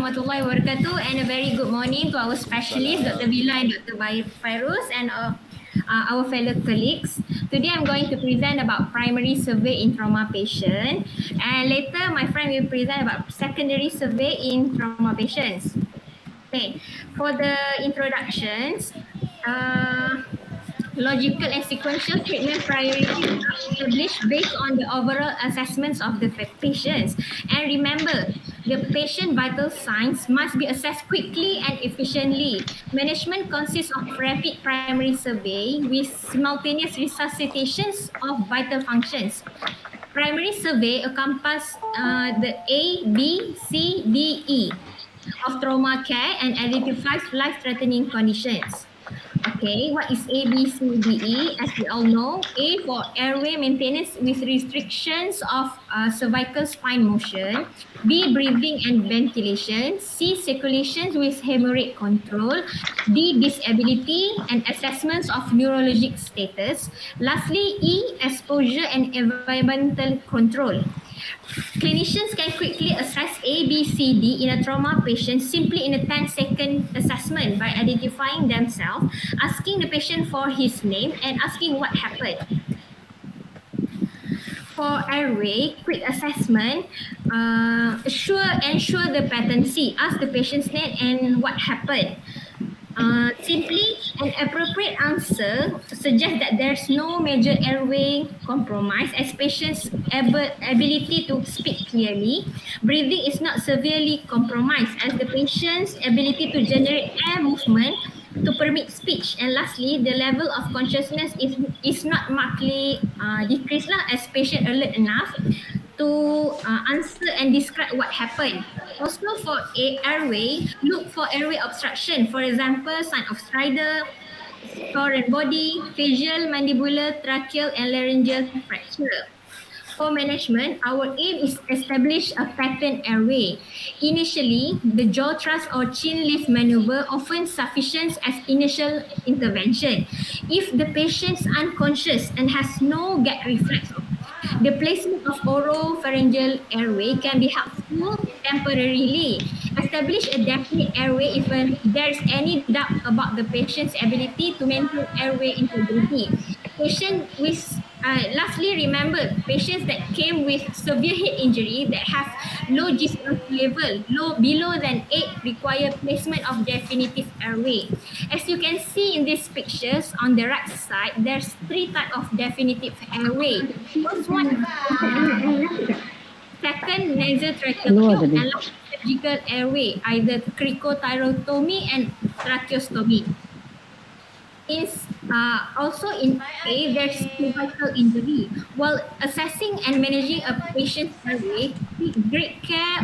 warahmatullahi wabarakatuh, and a very good morning to our specialists, Dr. Vila and Dr. Fairuz, and our fellow colleagues. Today I'm going to present about primary survey in trauma patient, and later my friend will present about secondary survey in trauma patients. Okay, for the introductions, logical and sequential treatment priorities are established based on the overall assessments of the patients. And remember, the patient vital signs must be assessed quickly and efficiently. Management consists of rapid primary survey with simultaneous resuscitations of vital functions. Primary survey encompasses the A, B, C, D, E of trauma care and identifies life-threatening conditions. Okay, what is A, B, C, D, E? As we all know, A for airway maintenance with restrictions of cervical spine motion, B, breathing and ventilation, C, circulation with hemorrhage control, D, disability and assessments of neurologic status, lastly, E, exposure and environmental control. Clinicians can quickly assess A, B, C, D in a trauma patient simply in a 10-second assessment by identifying themselves, asking the patient for his name, and asking what happened. For airway, quick assessment, ensure the patency, ask the patient's name and what happened. Simply, an appropriate answer suggests that there's no major airway compromise as patient's ability to speak clearly. Breathing is not severely compromised as the patient's ability to generate air movement to permit speech. And lastly, the level of consciousness is not markedly decreased as patient alert enough to answer and describe what happened. Also for airway, look for airway obstruction. For example, sign of stridor, foreign body, facial, mandibular, tracheal, and laryngeal fracture. For management, our aim is to establish a pattern airway. Initially, the jaw thrust or chin lift maneuver often sufficient as initial intervention. If the patient is unconscious and has no gag reflex, the placement of oropharyngeal airway can be helpful temporarily. Establish a definite airway if there is any doubt about the patient's ability to maintain airway integrity. Lastly, remember, patients that came with severe head injury that have low GCLC level, below than 8, require placement of definitive airway. As you can see in these pictures on the right side, there's 3 types of definitive airway. First one, second, nasotracheal tube, and last, surgical airway, either cricothyrotomy and tracheostomy. Also in A, there's cervical injury. While assessing and managing a patient's airway, take great care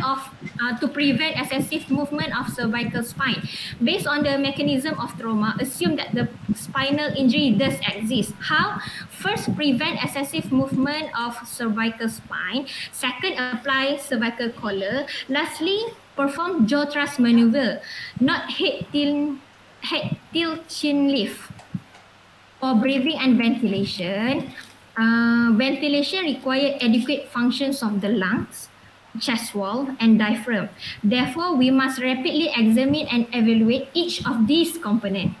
to prevent excessive movement of cervical spine. Based on the mechanism of trauma, assume that the spinal injury does exist. How? First, prevent excessive movement of cervical spine. Second, apply cervical collar. Lastly, perform jaw thrust maneuver, not head tilt chin lift. For breathing and ventilation, ventilation requires adequate functions of the lungs, chest wall, and diaphragm. Therefore, we must rapidly examine and evaluate each of these components.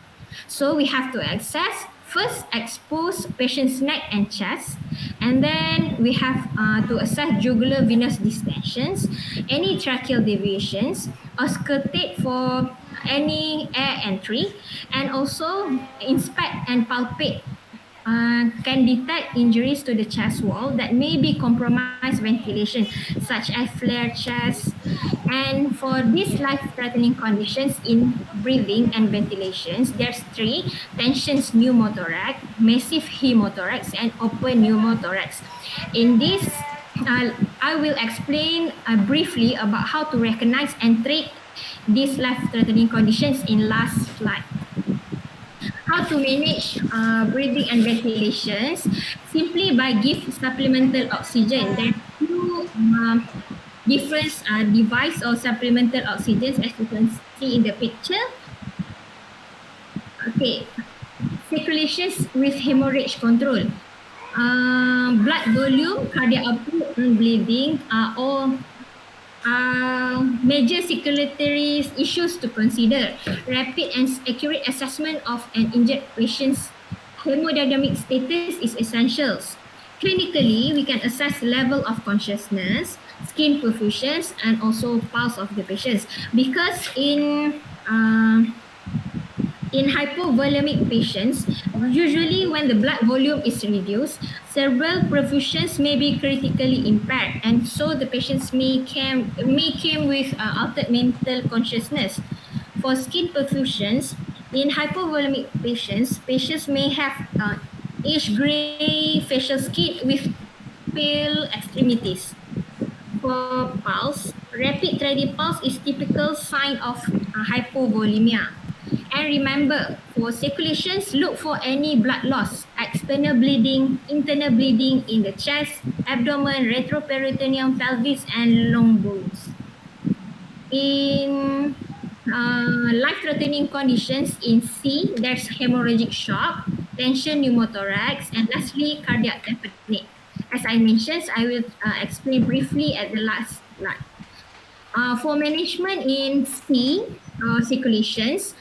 So we have to assess, first expose patient's neck and chest, and then we have to assess jugular venous distensions, any tracheal deviations, auscultate for any air entry, and also inspect and palpate. Can detect injuries to the chest wall that may be compromised ventilation, such as flared chest. And for these life-threatening conditions in breathing and ventilations, there's 3: tensions pneumothorax, massive hemothorax, and open pneumothorax. In this, I will explain briefly about how to recognize and treat these life-threatening conditions in last slide. How to manage breathing and ventilations? Simply by give supplemental oxygen. There are 2 different device or supplemental oxygen as you can see in the picture. Okay, circulations with hemorrhage control. Blood volume, cardiac output, and bleeding are all major circulatory issues to consider. Rapid and accurate assessment of an injured patient's hemodynamic status is essential. Clinically, we can assess level of consciousness, skin perfusions, and also pulse of the patients. Because in hypovolemic patients, usually when the blood volume is reduced, cerebral perfusions may be critically impaired, and so the patients may come with altered mental consciousness. For skin perfusions, in hypovolemic patients, patients may have ash-gray facial skin with pale extremities. For pulse, rapid tachypulse is typical sign of hypovolemia. And remember, for circulations, look for any blood loss, external bleeding, internal bleeding in the chest, abdomen, retroperitoneum, pelvis, and long bones. In life-threatening conditions in C, there's hemorrhagic shock, tension pneumothorax, and lastly, cardiac tamponade. As I mentioned, I will explain briefly at the last slide. For management in C, circulations,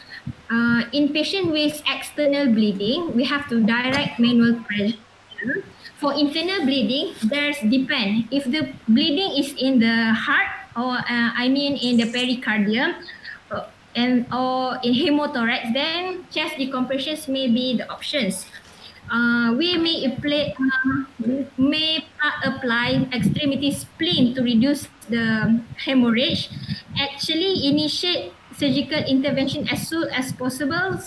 in patient with external bleeding, we have to direct manual pressure. For internal bleeding, there's depend. If the bleeding is in the heart or in the pericardium or in hemothorax, then chest decompressions may be the options. We may apply extremity spleen to reduce the hemorrhage. Actually, initiate surgical intervention as soon as possible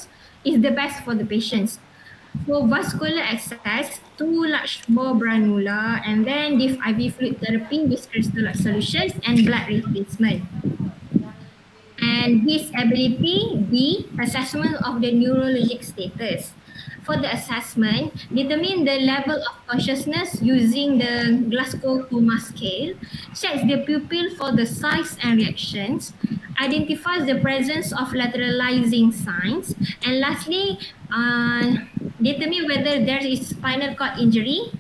is the best for the patients. For vascular access, 2 large bore granula, and then give IV fluid therapy with crystalloid solutions and blood replacement. And disability, D, assessment of the neurologic status. For the assessment, determine the level of consciousness using the Glasgow Coma Scale, checks the pupil for the size and reactions, identifies the presence of lateralizing signs, and lastly, determine whether there is spinal cord injury.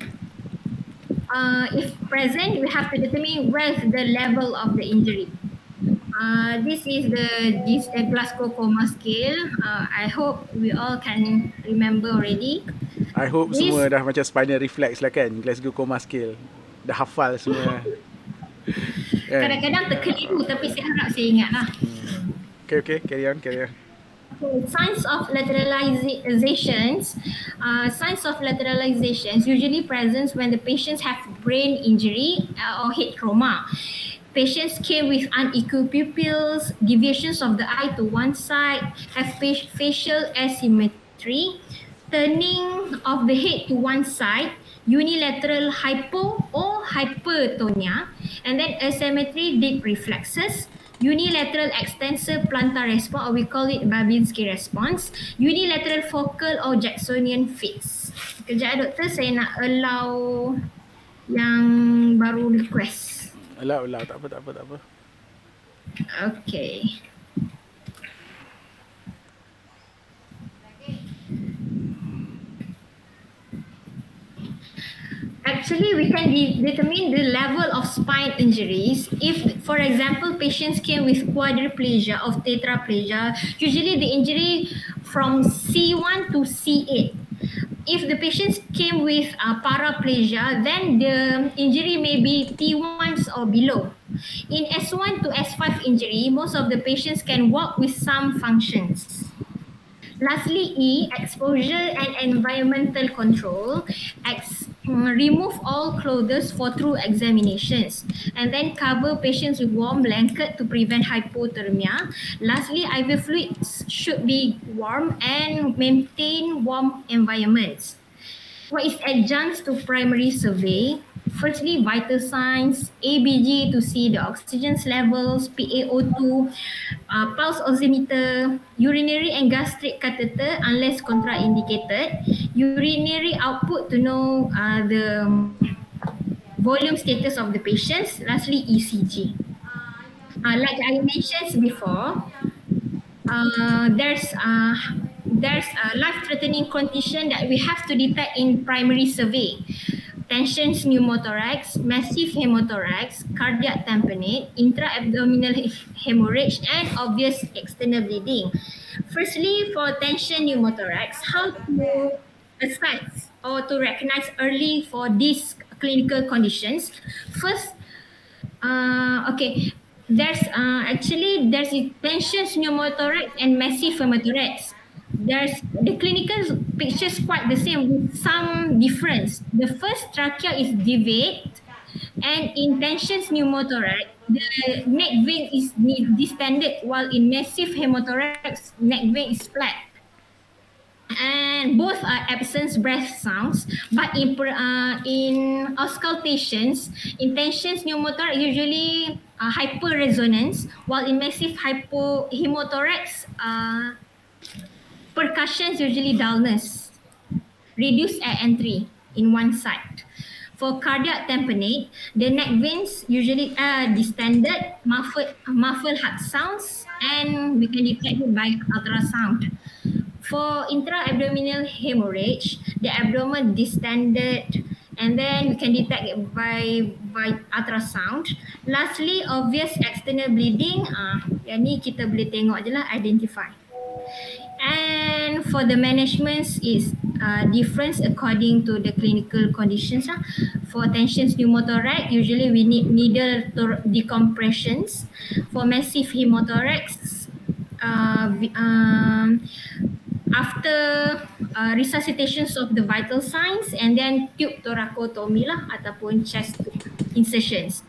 If present, we have to determine where's the level of the injury. This is the Glasgow Coma Scale. I hope we all can remember already. I hope semua dah macam spinal reflex lah kan, Glasgow Coma Scale. Dah hafal semua. Kadang-kadang terkeliru tapi saya harap saya ingat lah. Okay, carry on. Signs of lateralizations. Signs of lateralizations usually present when the patients have brain injury or head trauma. Patients came with unequal pupils, deviations of the eye to one side, have facial asymmetry, turning of the head to one side, unilateral hypo or hypertonia, and then asymmetry deep reflexes, unilateral extensor plantar response, or we call it Babinski response, unilateral focal or Jacksonian fits. Kejap doktor, saya nak allow yang baru request. Allow, tak apa. Okay. Actually, we can determine the level of spine injuries. If, for example, patients came with quadriplegia or tetraplegia, usually the injury from C1 to C8. If the patients came with paraplegia, then the injury may be T1s or below. In S1 to S5 injury, most of the patients can walk with some functions. Lastly, E, exposure and environmental control. Remove all clothes for thorough examinations, and then cover patients with warm blanket to prevent hypothermia. Lastly, IV fluids should be warm and maintain warm environments. What is adjuncts to primary survey? Firstly, vital signs, ABG to see the oxygen levels, PaO2, pulse oximeter, urinary and gastric catheter unless contraindicated, urinary output to know the volume status of the patients, lastly ECG. Like I mentioned before, there's a life-threatening condition that we have to detect in primary survey. tensions pneumothorax, massive hemothorax, cardiac tamponade, intra-abdominal hemorrhage, and obvious external bleeding. Firstly, for tension pneumothorax, how to assess or to recognize early for these clinical conditions? First, okay. There's tensions pneumothorax and massive pneumothorax. There's the clinical pictures quite the same with some difference. The first trachea is deviate, and in tensions pneumothorax, the neck vein is distended, while in massive hemothorax, neck vein is flat, and both are absence breath sounds. But in auscultations, intentions pneumothorax usually hyperresonance, while in massive hemothorax, percussions usually dullness, reduced at entry in one side. For cardiac tamponade, the neck veins usually are distended, muffled heart sounds, and we can detect it by ultrasound. For intra-abdominal hemorrhage, the abdomen distended, and then we can detect it by ultrasound. Lastly, obvious external bleeding, yang ni kita boleh tengok je lah, identify. And for the management is difference according to the clinical conditions. For tensions pneumothorax, usually we need needle decompressions. For massive hemothorax, after resuscitations of the vital signs, and then tube thoracotomy lah ataupun chest tube insertions.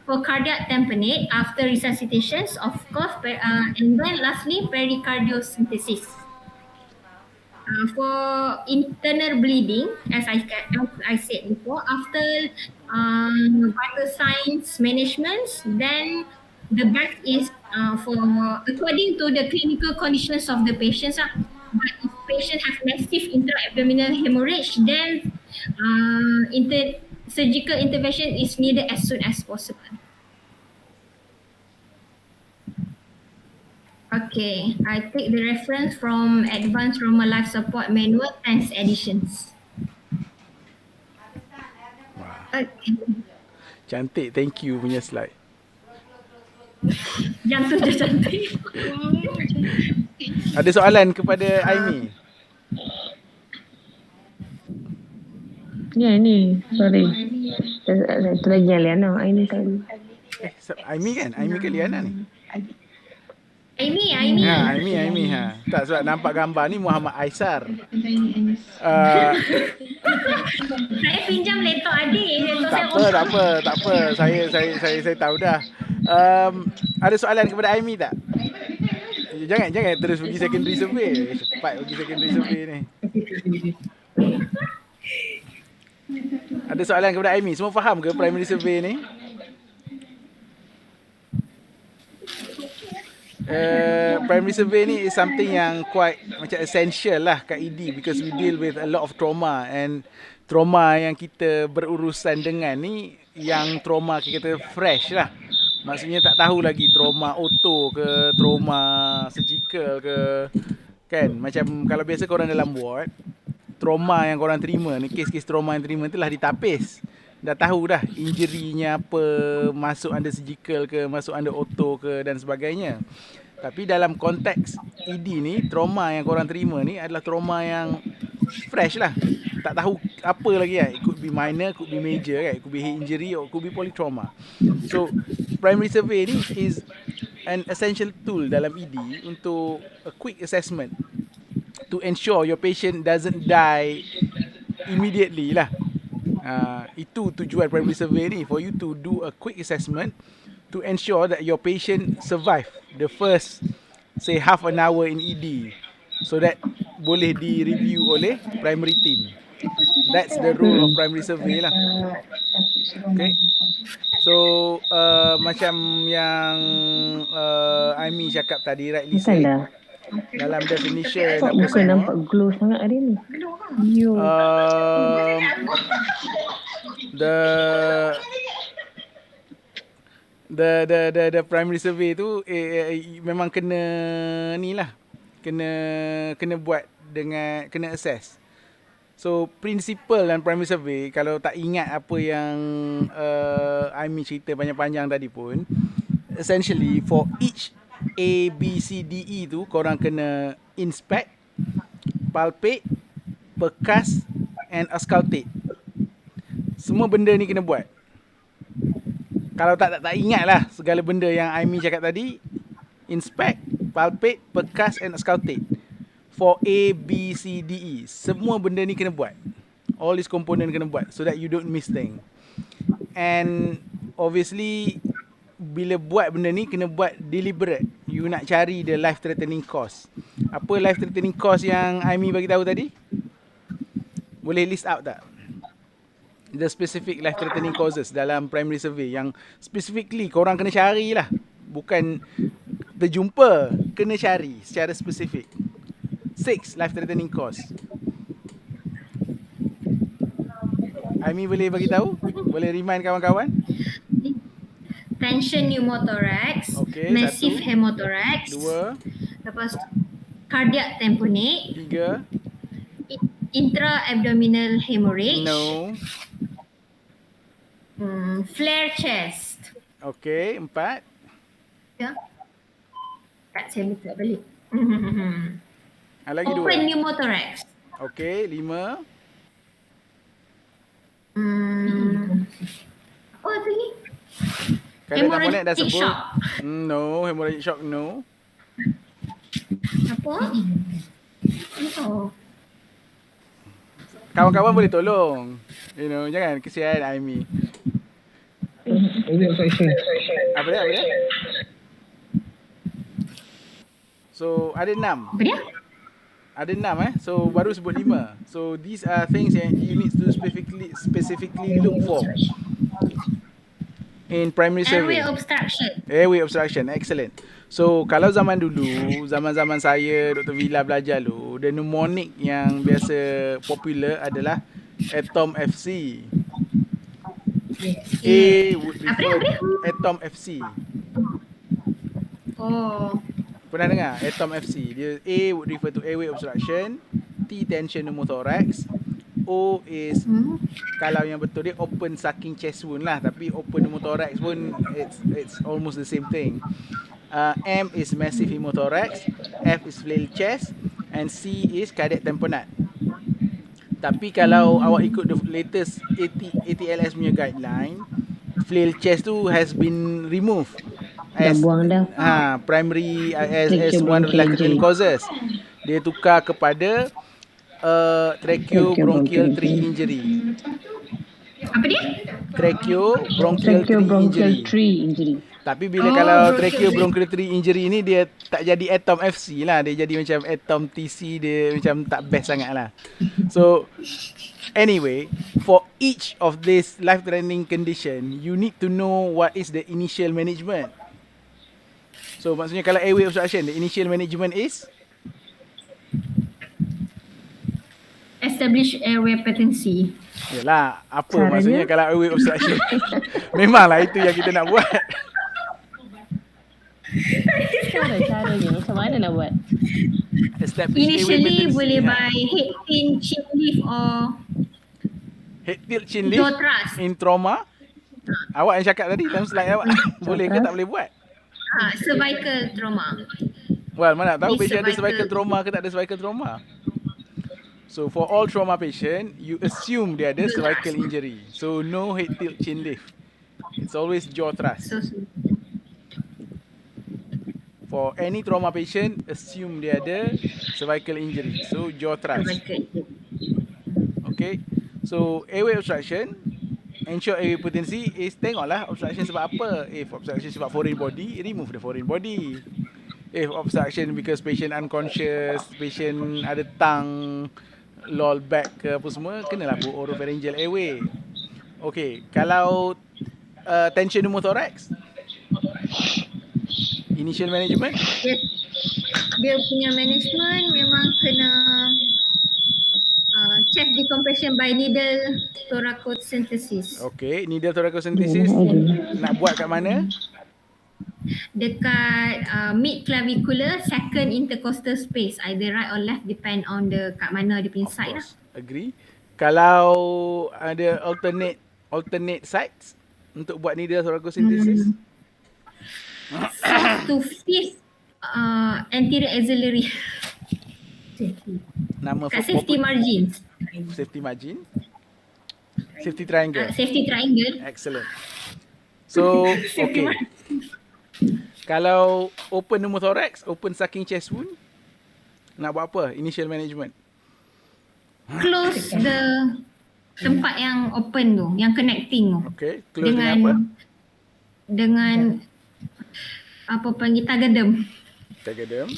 For cardiac tamponade, after resuscitations, of course, and then lastly pericardiocentesis. For internal bleeding, as I said before, after vital signs management, then the best is for according to the clinical conditions of the patients. But if patient have massive intra-abdominal hemorrhage, then surgical intervention is needed as soon as possible. Okay, I take the reference from Advanced Trauma Life Support Manual, 10th editions. Okay. Cantik, thank you punya slide. Jantung dia cantik. Ada soalan kepada Aimi? Ya ni, sorry. Satu lagi yang Liana, Aimi tadi. Aimi kan? Aimi ke Liana ni? Aimi. Ha, Aimi. Ha. Tak, sebab nampak gambar ni Muhammad Aisar. Saya pinjam laptop adik. Tak apa. Saya tahu dah. Ada soalan kepada Aimi tak? Jangan terus pergi secondary survey. Cepat pergi secondary survey ni. Ada soalan kepada Aimi? Semua faham ke primary survey ni? Primary survey ni is something yang quite macam essential lah kat ED, because we deal with a lot of trauma, and trauma yang kita berurusan dengan ni yang trauma kita fresh lah. Maksudnya tak tahu lagi trauma auto ke trauma surgical ke, kan? Macam kalau biasa korang dalam ward, trauma yang korang terima ni, kes-kes trauma yang terima tu lah ditapis. Dah tahu dah injury-nya apa, masuk under surgical ke, masuk under auto ke dan sebagainya. Tapi dalam konteks ED ni, trauma yang korang terima ni adalah trauma yang fresh lah. Tak tahu apa lagi kan. It could be minor, could be major kan. It could be head injury or it could be polytrauma. So, primary survey ni is an essential tool dalam ED untuk a quick assessment to ensure your patient doesn't die immediately lah. Itu tujuan primary survey ni, for you to do a quick assessment to ensure that your patient survive the first, say, half an hour in ED, so that boleh di-review oleh primary team. That's the role of primary survey lah. Okay. So macam yang Aimi cakap tadi, rightly said, dalam definition apa Muka semua, nampak glow sangat hari ni. The primary survey tu memang kena ni lah, kena buat dengan, kena assess So principle dan primary survey, kalau tak ingat apa yang Aimi cerita panjang-panjang tadi pun, essentially for each A, B, C, D, E tu korang kena inspect, palpate, percuss and auscultate. Semua benda ni kena buat. Kalau tak ingat lah segala benda yang Aimi cakap tadi, inspect, palpate, percuss and auscultate. For A, B, C, D, E. Semua benda ni kena buat. All these component kena buat so that you don't miss thing. And obviously bila buat benda ni kena buat deliberate. You nak cari the life threatening cause. Apa life threatening cause yang Aimi bagi tahu tadi? Boleh list out tak? The specific life threatening causes dalam primary survey yang specifically korang kena cari lah. Bukan terjumpa, kena cari secara spesifik. 6 life threatening cause. Aimi boleh bagi tahu? Boleh remind kawan-kawan? Tension pneumothorax, Okay, massive 1, hemothorax, 2, lepas cardiac tamponade, 3, intra-abdominal hemorrhage, no. Flare chest. Okay, 4, Ya. Tak, saya letak balik. lagi 2. Open pneumothorax. Okay, 5, Apa lagi? kadang tamponade dah Hemorrhagic sebut. shock. No, hemorrhagic shock no. Apa? Oh. Kawan-kawan boleh tolong. You know, jangan kesian Aimi. Apa dia? So, ada 6. Apa dia? Ada 6 So, baru sebut 5. So, these are things yang you need to specifically look for in primary survey. Airway obstruction, excellent. So, kalau zaman dulu, zaman-zaman saya, Dr. Vila belajar dulu, the mnemonic yang biasa popular adalah atom FC. A would refer to atom FC. Oh. Pernah dengar atom FC? Dia A would refer to airway obstruction, T tension pneumothorax, O is kalau yang betul dia open sucking chest wound lah, tapi open pneumothorax pun it's almost the same thing. M is massive hemothorax, F is flail chest, and C is cardiac tamponade. Tapi kalau awak ikut the latest ATLS punya guideline, flail chest tu has been removed as buang dah. primary as one of the life threatening causes. Dia tukar kepada tracheobronchial tree injury. Apa dia? Tracheobronchial tree injury. Tapi bila kalau tracheobronchial tree injury ni dia tak jadi atom FC lah, dia jadi macam atom TC, dia macam tak best sangat lah. So anyway, for each of this life threatening condition, you need to know what is the initial management. So maksudnya kalau airway obstruction, the initial management is Establish airway patency. yalah, apa Caranya? maksudnya kalau airway obstruction? Memanglah itu yang kita nak buat. Caranya macam mana nak buat? Establish airway Initially patency. boleh by head pin, chin lift or Head tilt chin lift jaw thrust. in trauma. Awak yang cakap tadi dalam slide awak. Boleh ke tak boleh buat? Cervical trauma. Well, mana nak tahu Ni patient ada cervical. cervical trauma ke tak ada cervical trauma. So for all trauma patient, you assume dia ada cervical injury. So no head tilt chin lift. It's always jaw thrust. So, For any trauma patient, assume dia ada cervical injury. So jaw thrust. cervical. Okay. So airway obstruction, ensure airway patency is tengoklah obstruction sebab apa. If obstruction sebab foreign body, remove the foreign body. If obstruction because patient unconscious, patient ada tongue, loll back ke apa semua, kenalah buat oropharyngeal airway. Okay, kalau tension pneumothorax, initial management, Dia punya management memang kena chest decompression by needle thoracocentesis. okay, needle thoracocentesis, nak buat kat mana? Dekat mid clavicular second intercostal space, either right or left depend on the kat mana dia punya Of side lah. course. Agree. Kalau ada alternate sites untuk buat needle thoracocentesis, Fourth to fifth anterior axillary. nama Kat safety margins. safety margin, safety triangle. Safety triangle. Excellent. So, Safety okay. margin. Kalau open pneumothorax, open sucking chest wound, nak buat apa? Initial management. Close the tempat yang open tu, yang connecting tu. Okay. Close dengan apa? Dengan apa panggil tagadem. Tagadem.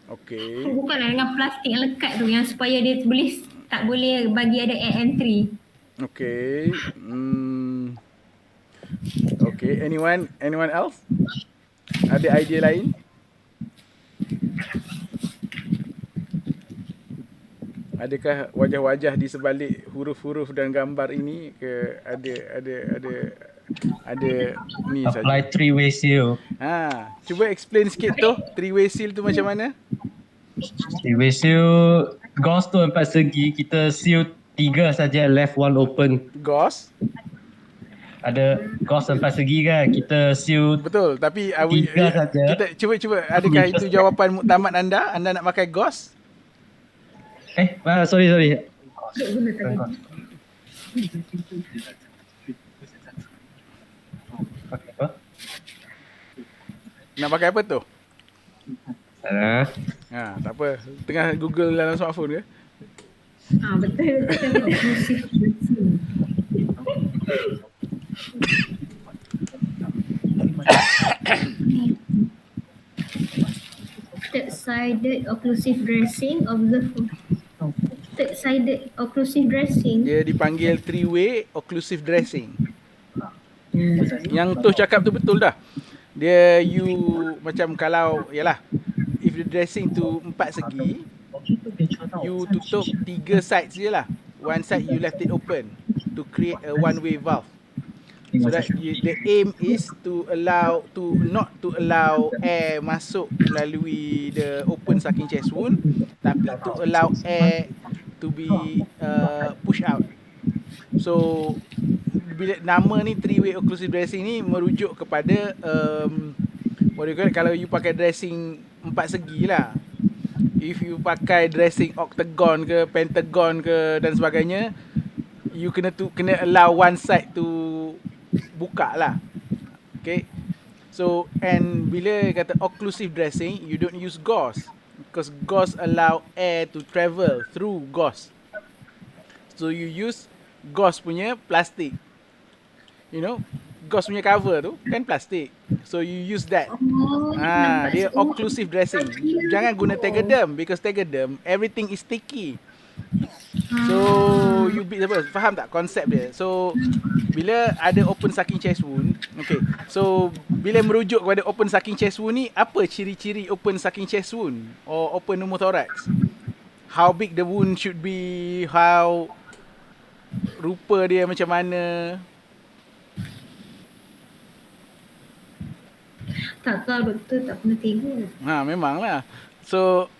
Okay. Bukanlah dengan plastik yang lekat tu, yang supaya dia tak boleh bagi ada air entry. Okay. Okay. Anyone else? Ada idea lain? Adakah wajah-wajah di sebalik huruf-huruf dan gambar ini ke ada ni saja. Apply three-way seal. Cuba explain sikit tu, three-way seal tu macam mana? Three-way seal, gauze tu 4 segi, kita seal 3 saja, left one open. Gauze? Ada gauze 4 segi kan, kita seal. Betul, tapi 3 saja. kita cuba adakah itu jawapan muktamad anda? Anda nak pakai gauze? Sorry. Pakai apa? Nak pakai apa tu? Tak apa. Tengah Google dalam smartphone ke? Betul. Third-sided occlusive dressing. Third-sided occlusive dressing. Dia dipanggil three-way occlusive dressing. Yang tu cakap tu betul dah. Dia macam kalau if the dressing tu 4 segi, you tutup 3 sides je lah. One side you left it open to create a one-way valve. So that the aim is not to allow air masuk melalui the open sucking chest wound, tapi to allow air to be push out. So bila nama ni three-way occlusive dressing ni merujuk kepada kalau you pakai dressing 4 segi lah. If you pakai dressing octagon ke pentagon ke dan sebagainya, you kena allow one side to buka lah. Okay. So and bila kata occlusive dressing, you don't use gauze because gauze allow air to travel through gauze. So you use gauze punya plastik. Gauze punya cover tu kan plastik. So you use that. Dia occlusive dressing. Jangan guna tegaderm because tegaderm everything is sticky. So you faham tak konsep dia? So bila ada open sucking chest wound, okay. So bila merujuk kepada open sucking chest wound ni, apa ciri-ciri open sucking chest wound or open pneumothorax? How big the wound should be? How rupa dia macam mana? Tak tahu doktor, tak pernah tengok. Memanglah. So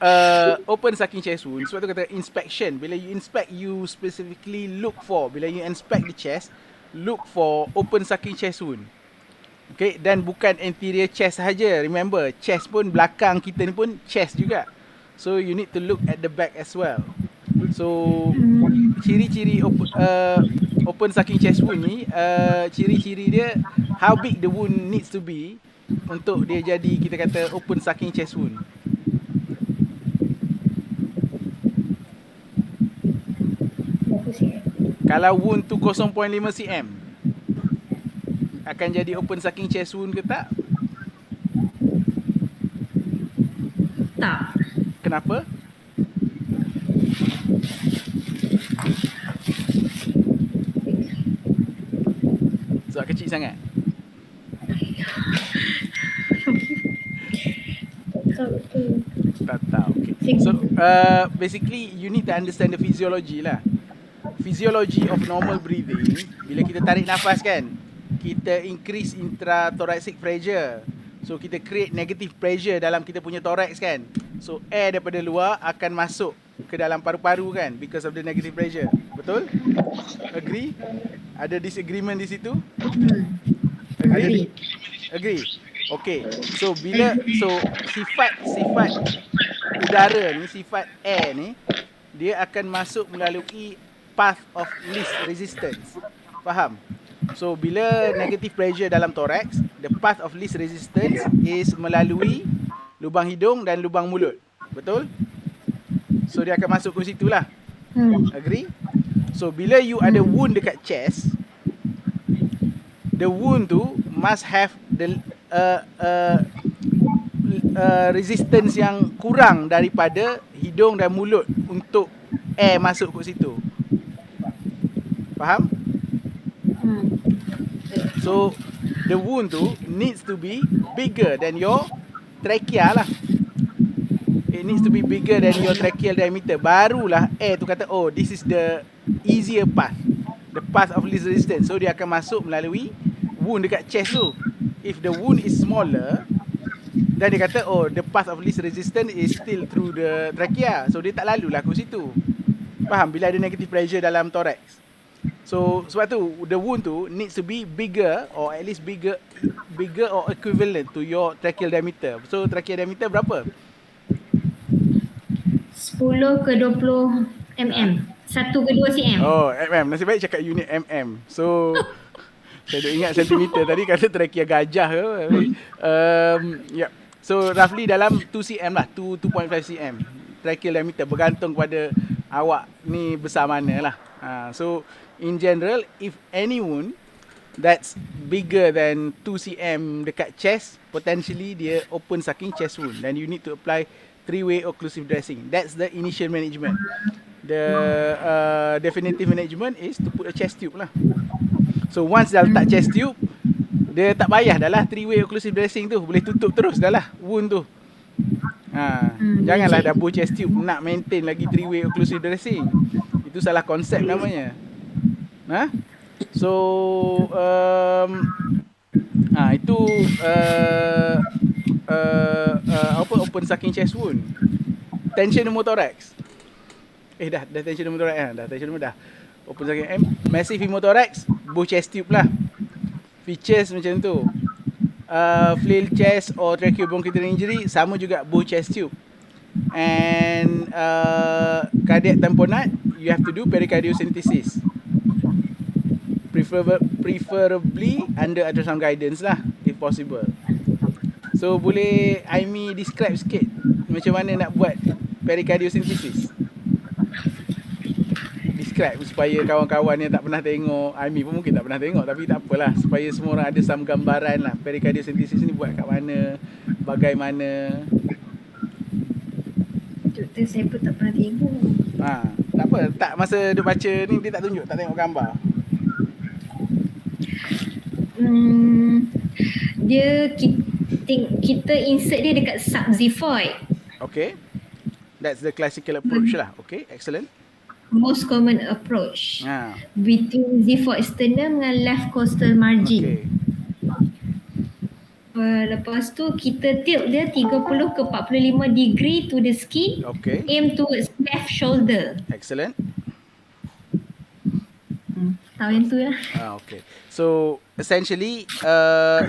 open sucking chest wound, sebab tu kata inspection. Bila you inspect, you specifically look for, bila you inspect the chest, look for open sucking chest wound. Okay, dan bukan anterior chest sahaja. Remember, chest pun belakang kita ni pun chest juga. So you need to look at the back as well. So ciri-ciri open sucking chest wound ni, ciri-ciri dia, how big the wound needs to be untuk dia jadi kita kata open sucking chest wound. Kalau wound tu 0.5 cm, akan jadi open sucking chest wound ke tak? Tak. Kenapa? Sebab kecil sangat? Tak tahu. Okay. So basically you need to understand the physiology lah. Physiology of normal breathing, bila kita tarik nafas kan, kita increase intrathoracic pressure. So kita create negative pressure dalam kita punya thorax kan. So air daripada luar akan masuk ke dalam paru-paru kan, because of the negative pressure. Betul? Agree? Ada disagreement di situ? Agree? Agree. Okay. So sifat udara ni, sifat air ni, dia akan masuk melalui path of least resistance. Faham? So bila negative pressure dalam thorax, the path of least resistance is melalui lubang hidung dan lubang mulut. Betul? So dia akan masuk ke situ lah. Agree? So bila you ada wound dekat chest, the wound tu must have the resistance yang kurang daripada hidung dan mulut untuk air masuk ke situ. Faham? So the wound tu needs to be bigger than your trachea lah. It needs to be bigger than your tracheal diameter. Barulah air tu kata, oh, this is the easier path, the path of least resistance. So dia akan masuk melalui wound dekat chest tu. If the wound is smaller, dan dia kata, oh, the path of least resistance is still through the trachea. So dia tak lalu lah ke situ. Faham? Bila ada negative pressure dalam thorax. So sebab tu the wound tu needs to be bigger, or at least bigger or equivalent to your tracheal diameter. So tracheal diameter berapa? 10 ke 20 mm. 1 ke 2 cm. Oh, mm. Nasib baik cakap unit mm. So saya duk ingat sentimeter tadi, kata trachea gajah ke. Yeah. So roughly dalam 2 cm lah, 2.5 cm tracheal diameter, bergantung pada awak ni besar mana lah. So in general, if any wound that's bigger than 2 cm dekat chest, potentially dia open sucking chest wound, then you need to apply 3-way occlusive dressing. That's the initial management. The definitive management is to put a chest tube lah. So once dah letak chest tube, dia tak payah dah lah 3-way occlusive dressing tu, boleh tutup terus dah lah wound tu. Janganlah double chest tube nak maintain lagi 3-way occlusive dressing. Itu salah konsep namanya. So itu open sucking chest wound. Tension pneumothorax. Dah tension pneumothorax dah tension dah. Open sucking massive pneumothorax, both chest tube lah. Features macam tu. Flail chest or tracheobronchial injury, sama juga both chest tube. And cardiac tamponade, you have to do pericardiocentesis. Preferably under ultrasound guidance lah, if possible. So boleh Aimi describe sikit macam mana nak buat pericardiocentesis? Describe supaya kawan-kawan yang tak pernah tengok, Aimi pun mungkin tak pernah tengok, tapi tak apalah, supaya semua orang ada some gambaran lah pericardiocentesis ni buat kat mana, bagaimana. Doktor, saya pun tak pernah tengok. Tak apa, tak masa duk baca ni dia tak tunjuk, tak tengok gambar. Dia kita insert dia dekat subxiphoid. Okay, that's the classical approach lah. Okay, excellent. Most common approach. Between xiphoid sternum dengan left costal margin. Lepas tu kita tilt dia 30 ke 45 degree to the skin. Okay. Aim towards left shoulder. Excellent. Tahu yang tu ya. Okay. So essentially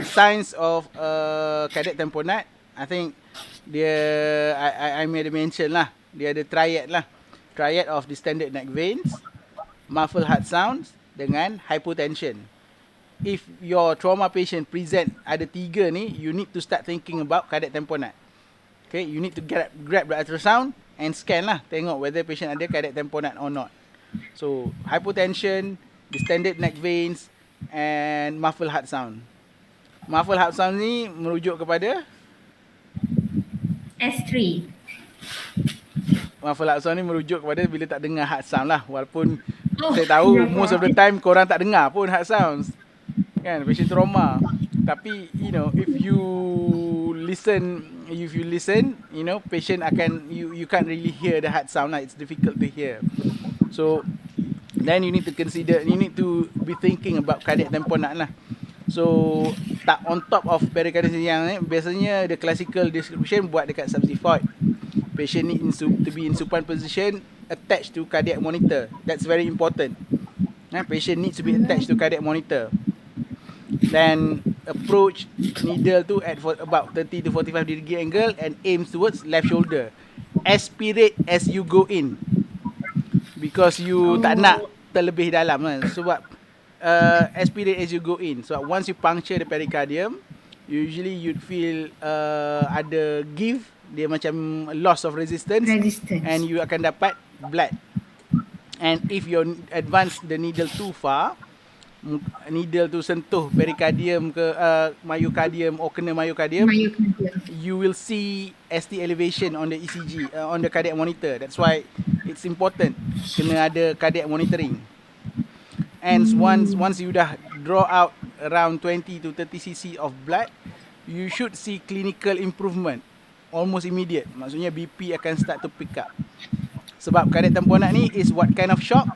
signs of cardiac tamponade, I think dia I made a mention lah. Dia ada triad lah. Triad of distended neck veins, muffled heart sounds dengan hypotension. If your trauma patient present ada 3 ni, you need to start thinking about cardiac tamponade. Okay, you need to grab the ultrasound and scan lah, tengok whether patient ada cardiac tamponade or not. So hypotension, distended neck veins and muffled heart sound. Muffled heart sound ni merujuk kepada S3. Muffled heart sound ni merujuk kepada bila tak dengar heart sound lah. Walaupun saya tahu most of the time korang tak dengar pun heart sounds. Kan, patient trauma. Tapi you know, if you listen, you know, patient akan you can't really hear the heart sound lah. It's difficult to hear. So then you need to consider, you need to be thinking about cardiac tamponade lah. So tak on top of pericarditis yang ni, biasanya the classical description buat dekat subxiphoid. Patient need to be in supine position attached to cardiac monitor. That's very important. Patient needs to be attached to cardiac monitor. Then approach needle to at about 30 to 45 degree angle and aims towards left shoulder. Aspirate as you go in, because you tak nak terlebih dalam kan. Sebab aspirate as you go in. So once you puncture the pericardium, usually you'd feel ada give, dia macam loss of resistance. And you akan dapat blood. And if you advance the needle too far, needle tu sentuh pericardium ke myocardium or kena myocardium, you will see ST elevation on the ECG, on the cardiac monitor. That's why it's important kena ada cardiac monitoring. And once you dah draw out around 20 to 30 cc of blood, you should see clinical improvement almost immediate. Maksudnya BP akan start to pick up. Sebab cardiac tamponade ni is what kind of shock?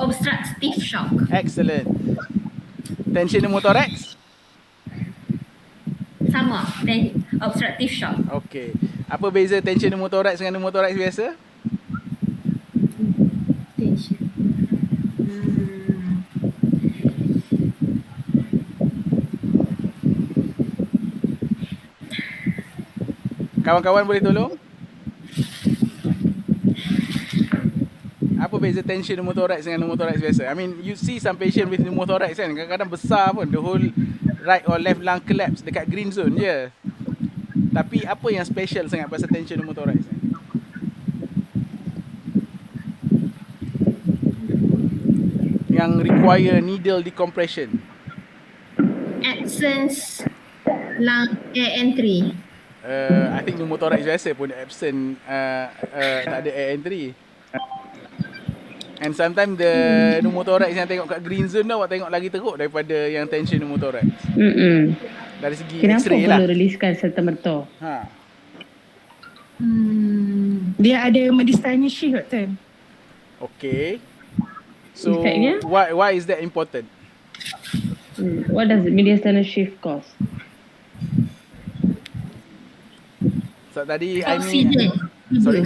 Obstructive shock. Excellent. Tension pneumothorax? Sama, then obstructive shock. Okay. Apa beza tension pneumothorax dengan pneumothorax biasa? Tension. Kawan-kawan boleh tolong? Apa beza tension pneumothorax dengan pneumothorax biasa? I mean, you see some patient with pneumothorax kan, kadang-kadang besar pun, the whole right or left lung collapse dekat green zone je. Tapi apa yang special sangat pasal tension pneumothorax ni? Yang require needle decompression. Absence lung air entry. I think pneumothorax biasa pun absent, tak ada air entry. And sometimes the pneumothorax yang tengok kat green zone tu, awak tengok lagi teruk daripada yang tension pneumothorax. Dari segi Kenapa X-ray lah. perlu riliskan serta-merta? Dia ada mediastinal shift, Doktor. Okay. So Effectnya? why is that important? What does mediastinal shift cause? So tadi Aimi, Oxygen. sorry,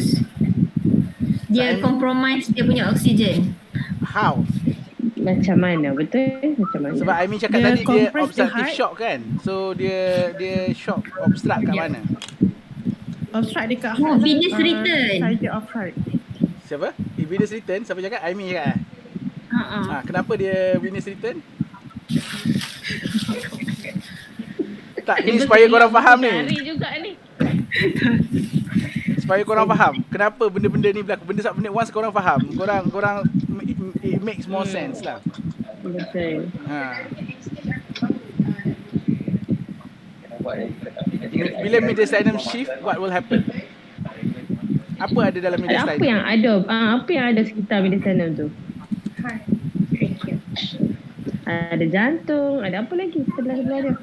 Dia compromise dia punya oksigen. how? Macam mana? Betul? Macam mana? Sebab Aimi cakap Dia tadi dia compress the obstructive heart. shock kan. So dia shock obstruct kat mana? Obstruct dekat Oh, venous return. Side of heart. Siapa? Venous return? Siapa cakap? Aimi cakap. Kenapa dia venous return? Tak, ni supaya korang faham ni. Cari juga ni. Supaya korang faham kenapa benda-benda ni berlaku. Benda once korang faham, korang it makes more sense lah. Betul. Bila mediastinum shift, what will happen? Apa ada dalam mediastinum? Apa yang ada sekitar mediastinum tu? Ada jantung, ada apa lagi sebelah-sebelah dia?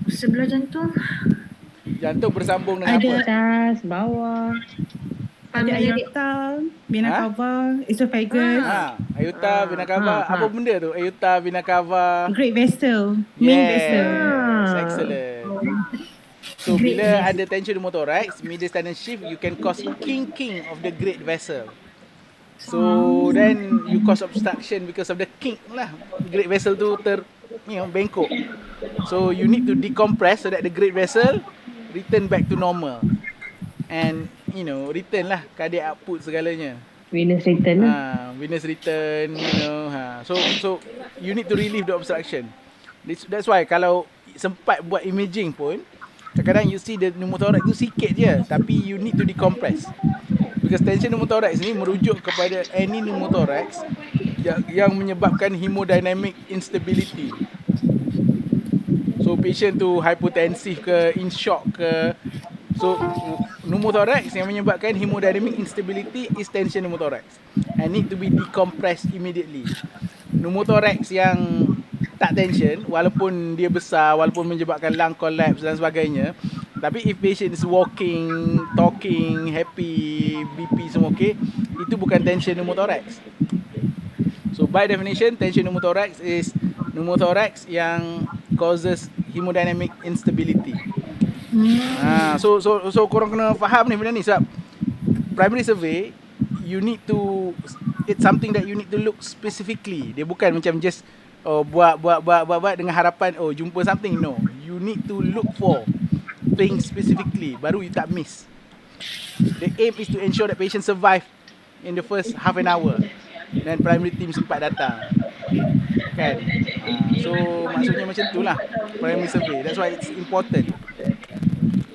Sebelah jantung. Jantung bersambung dengan Ada. apa? Atas, bawah. Ada aorta, vena cava, esophagus, Aorta, vena cava. Apa benda tu? Aorta, vena cava. great vessel, main vessel. Excellent. So bila ada tension pneumothorax, mediastinum shift, you can cause kinking of the great vessel. So then you cause obstruction because of the kink lah. Great vessel tu bengkok. So you need to decompress so that the great vessel return back to normal. And return lah cardiac output segalanya. Venous return lah. Venous return, So you need to relieve the obstruction. That's why kalau sempat buat imaging pun, kadang-kadang you see the pneumothorax tu sikit je, tapi you need to decompress. Because tension pneumothorax ni merujuk kepada any pneumothorax yang menyebabkan hemodynamic instability. So patient tu hypotensive ke, in shock ke. So pneumothorax yang menyebabkan hemodynamic instability is tension pneumothorax and need to be decompressed immediately. Pneumothorax yang tak tension, walaupun dia besar, walaupun menyebabkan lung collapse dan sebagainya, tapi if patient is walking, talking, happy, BP semua okay, itu bukan tension pneumothorax. So by definition, tension pneumothorax is pneumothorax yang causes hemodynamic instability. So korang kena faham ni benda ni sebab primary survey you need to, it's something that you need to look specifically. Dia bukan macam just buat dengan harapan jumpa something. No, you need to look for things specifically baru you tak miss. The aim is to ensure that patient survive in the first half an hour dan primary team sempat datang kan. So maksudnya macam tu lah primary survey. That's why it's important.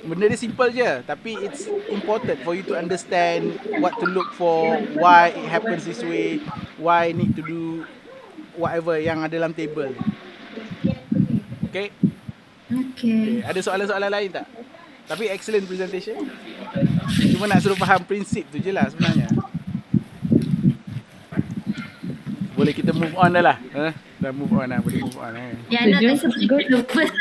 Benda dia simple je, tapi it's important for you to understand what to look for, why it happens this way, why need to do whatever yang ada dalam table. Okay? Okay. Ada soalan-soalan lain tak? Tapi excellent presentation. Cuma nak suruh faham prinsip tu je lah sebenarnya. Boleh kita move on dah lah. Dah move on lah, boleh move on. Yeah, not the first.